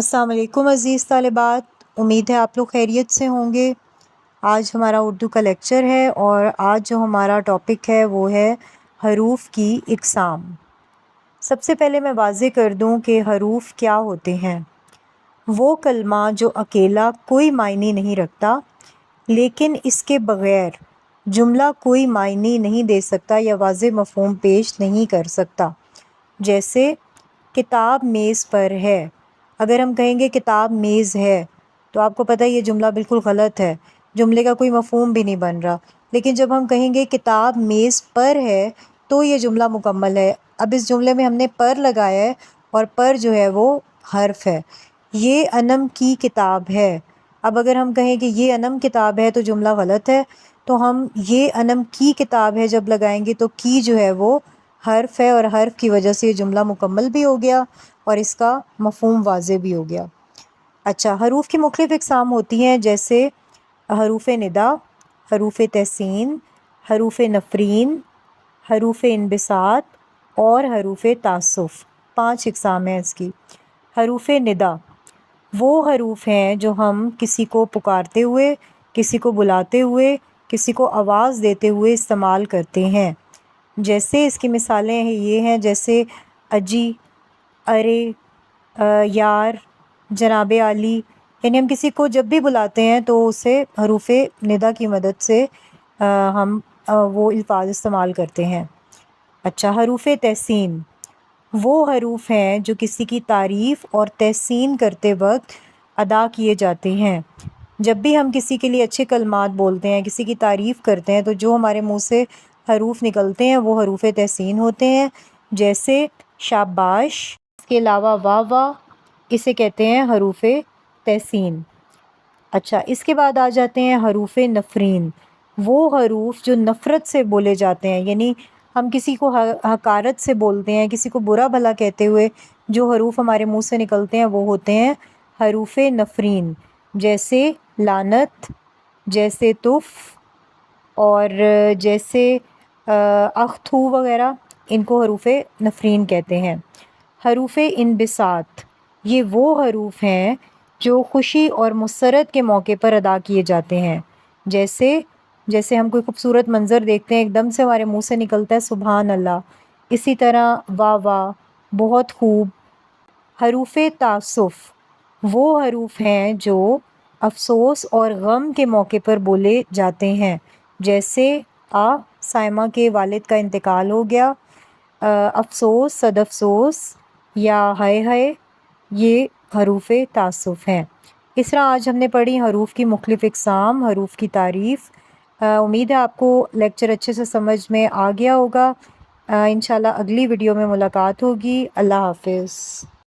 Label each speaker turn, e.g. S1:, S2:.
S1: السلام علیکم عزیز طالبات، امید ہے آپ لوگ خیریت سے ہوں گے۔ آج ہمارا اردو کا لیکچر ہے اور آج جو ہمارا ٹاپک ہے وہ ہے حروف کی اقسام۔ سب سے پہلے میں واضح کر دوں کہ حروف کیا ہوتے ہیں۔ وہ کلمہ جو اکیلا کوئی معنی نہیں رکھتا لیکن اس کے بغیر جملہ کوئی معنی نہیں دے سکتا یا واضح مفہوم پیش نہیں کر سکتا۔ جیسے کتاب میز پر ہے۔ اگر ہم کہیں گے کتاب میز ہے تو آپ کو پتہ ہے یہ جملہ بالکل غلط ہے، جملے کا کوئی مفہوم بھی نہیں بن رہا۔ لیکن جب ہم کہیں گے کتاب میز پر ہے تو یہ جملہ مکمل ہے۔ اب اس جملے میں ہم نے پر لگایا ہے اور پر جو ہے وہ حرف ہے۔ یہ انم کی کتاب ہے۔ اب اگر ہم کہیں کہ یہ انم کتاب ہے تو جملہ غلط ہے، تو ہم یہ انم کی کتاب ہے جب لگائیں گے تو کی جو ہے وہ حرف ہے اور حرف کی وجہ سے یہ جملہ مکمل بھی ہو گیا اور اس کا مفہوم واضح بھی ہو گیا۔ اچھا، حروف کی مختلف اقسام ہوتی ہیں، جیسے حروف ندا، حروف تحسین، حروف نفرین، حروف انبساط اور حروف تعسف۔ 5 اقسام ہیں اس کی۔ حروف ندا وہ حروف ہیں جو ہم کسی کو پکارتے ہوئے، کسی کو بلاتے ہوئے، کسی کو آواز دیتے ہوئے استعمال کرتے ہیں۔ جیسے اس کی مثالیں یہ ہیں، جیسے اجی، ارے، یار، جناب عالی، یعنی ہم کسی کو جب بھی بلاتے ہیں تو اسے حروف ندا کی مدد سے ہم وہ الفاظ استعمال کرتے ہیں۔ اچھا، حروف تحسین وہ حروف ہیں جو کسی کی تعریف اور تحسین کرتے وقت ادا کیے جاتے ہیں۔ جب بھی ہم کسی کے لیے اچھے کلمات بولتے ہیں، کسی کی تعریف کرتے ہیں، تو جو ہمارے منہ سے حروف نکلتے ہیں وہ حروف تحسین ہوتے ہیں، جیسے شاباش۔ اس کے علاوہ واہ واہ، اسے کہتے ہیں حروف تحسین۔ اچھا، اس کے بعد آ جاتے ہیں حروف نفرین۔ وہ حروف جو نفرت سے بولے جاتے ہیں، یعنی ہم کسی کو حقارت سے بولتے ہیں، کسی کو برا بھلا کہتے ہوئے جو حروف ہمارے منہ سے نکلتے ہیں وہ ہوتے ہیں حروف نفرین، جیسے لعنت، جیسے تف اور جیسے اخ تھو وغیرہ، ان کو حروف نفرین کہتے ہیں۔ حروف انبساط یہ وہ حروف ہیں جو خوشی اور مسرت کے موقع پر ادا کیے جاتے ہیں، جیسے ہم کوئی خوبصورت منظر دیکھتے ہیں، ایک دم سے ہمارے منہ سے نکلتا ہے سبحان اللہ۔ اسی طرح واہ واہ، بہت خوب۔ حروف تعسف وہ حروف ہیں جو افسوس اور غم کے موقع پر بولے جاتے ہیں، جیسے سائمہ کے والد کا انتقال ہو گیا، افسوس، صد افسوس، یا ہائے ہائے، یہ حروف تعسف ہیں۔ اس طرح آج ہم نے پڑھی حروف کی مختلف اقسام، حروف کی تعریف۔ امید ہے آپ کو لیکچر اچھے سے سمجھ میں آ گیا ہوگا۔ انشاءاللہ اگلی ویڈیو میں ملاقات ہوگی۔ اللہ حافظ۔